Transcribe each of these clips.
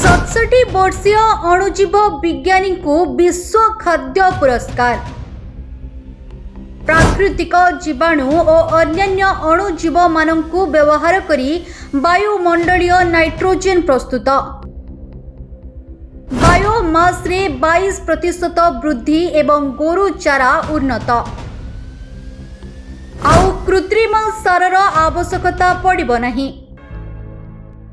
67 वर्षीय अणुजीव विज्ञानी को विश्व खाद्य पुरस्कार। प्राकृतिक जीवाणु और अन्य अणुजीव मानकु व्यवहार करी वायुमंडलीय नाइट्रोजेन प्रस्तुत। बायोमास रे 22% वृद्धि एवं गोरु चारा उन्नत। आउ कृत्रिम सारर आवश्यकता पड़िबो नहीं।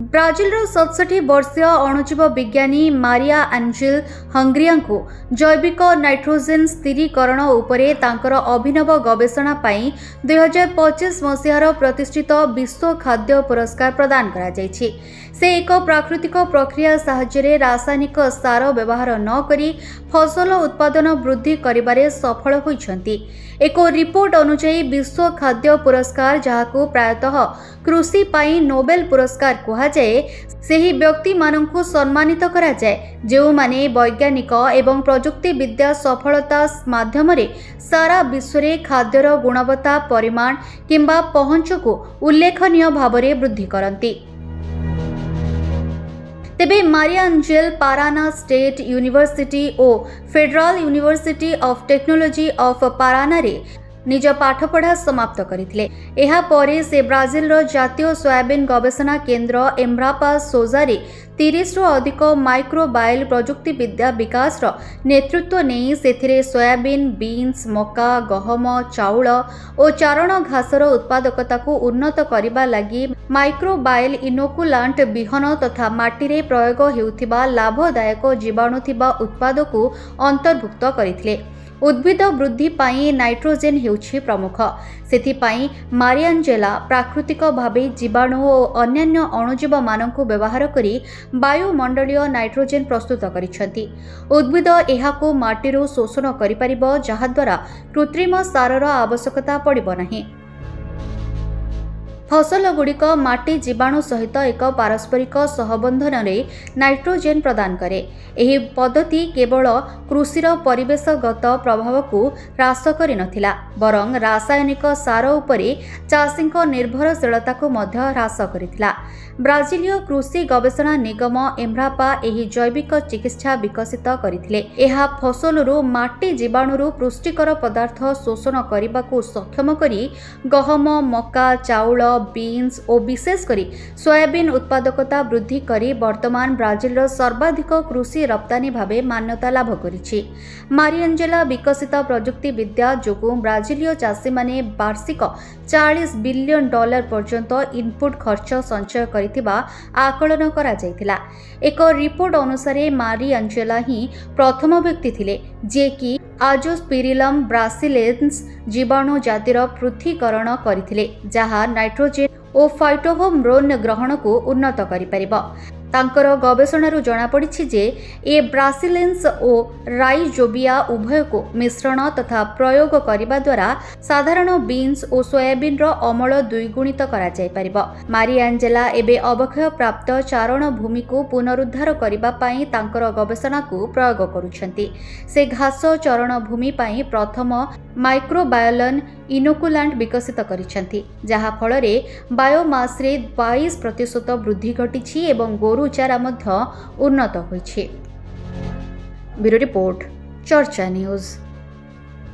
ब्राजिल 67 वर्षीय अणुजीव विज्ञानी मारिया एंजेल हंग्रिया को जैविक नाइट्रोजेन स्थिरीकरण उपरे तांकर अभिनव गवेषणा पाई 2025 मसीहार प्रतिष्ठित विश्व खाद्य पुरस्कार प्रदान करा जायछि। से एक प्राकृतिक प्रक्रिया साहाय्य रासायनिक सार व्यवहार न करी फसल उत्पादन वृद्धि करिबारे सफल होइछन्ति। एक रिपोर्ट अनुसार विश्व खाद्य पुरस्कार जहाको प्रायतः कृषि पाई नोबेल पुरस्कार कहा जाए, सेही व्यक्ति माननकु सम्मानित करा जाए जो माने वैज्ञानिक एवं प्रजुक्ति विद्या सफलता माध्यम रे सारा विश्व रे खाद्यर गुणवत्ता परिमाण किंबा पहुंच को उल्लेखनीय भाव में वृद्धि करती। तेबे Maria Angel Parana state university और federal university of technology of Parana रे निज पाठपढ़ा समाप्त करथिले। एहा परे से ब्राजिल रो जातीय सोयाबीन गवेषणा केंद्र एम्ब्रापा सोजारे 30 रु अधिक माइक्रोबायल प्रजुक्ति विद्या विकास रो नेतृत्व नहीं सेथिरे सोयाबीन, बीन्स, मका, गहम, चाउल और चारण घासर उत्पादकता को उन्नत करिबा लागि माइक्रोबायल इनोकुलांट बिहन तथा माटी रे प्रयोग हेउथिबा लाभदायक जीवाणु थिबा उत्पाद को अंतर्भुक्त करथिले। उद्भिद वृद्धि पाई नाइट्रोजेन हेउछि प्रमुख। सेथिपाई मारियाञ्जेला प्राकृतिक भावे जीवाणु और अन्य अणुजीव मानकु व्यवहार करी वायुमंडलीय नाइट्रोजेन प्रस्तुत करिसंति। उद्भिद एहाको माटीरु शोषण करि परिबो, जहा द्वारा कृत्रिम सारर आवश्यकता पड़िबो नाही। फसल गुड़िक माटी जीवाणु सहित एक पारस्परिक सहबंधन रे नाइट्रोजेन प्रदान करे। एही पद्धति केवल कृषिर परिवेशगत प्रभाव को ह्रास करि नथिला, बरं रासायनिक सार उपरे चाषीक निर्भरशीलता को मध्य ह्रास करिथिला। ब्राजिलीय कृषि गवेषणा निगम एम्ब्रापा एही जैविक चिकित्सा विकसित करथिले। एहा फसलरू माटी जीवाणुरू पुष्टिकर पदार्थ शोषण करने सक्षम करी गहम, मका, चाउल, बीन्स और विशेषकर सोयाबीन उत्पादकता वृद्धि करी वर्तमान ब्राजिल सर्वाधिक कृषि रप्तानी भावे मान्यता लाभ करिछि। मारियाञ्जेला विकसित प्रजुक्ति विद्या जोगु ब्राजिलीय चाषी माने वार्षिक $40 बिलियन पर्यंत इनपुट खर्च संचय करिथिबा आकलन करा जायतिला। एक रिपोर्ट अनुसार मारियाञ्जेला ही प्रथम व्यक्ति थिले जे कि आजोस्पिरिलम ब्रासिलेन्स जीवाणु जातिर पृथ्वीकरण करथिले, जहा नाइट्रोजेन और फाइटोहोमोन ग्रहण को उन्नत करि परिबो। तांकर गवेषणारू जना पड़िछि जे ए ब्रासिलेन्स और राइजोबिया उभय को मिश्रण तथा प्रयोग करिबा द्वारा साधारण बीन्स और सोयाबीन रो अमल द्विगुणित करा जाय परिबो। मारियाञ्जेला एबे अवक्षय प्राप्त चारण भूमि को पुनरुद्धार करिबा पई तांकर गवेषणा को प्रयोग करूछंती। से घास चरण भूमि पई प्रथम माइक्रोबायलन इनोकुलांट विकसित करिछंती, जहा फलरे बायोमास रे 22% वृद्धि घटिछि एवं गोरु चारा मध्य उन्नत होइछि। ब्यूरो रिपोर्ट, चर्चा न्यूज।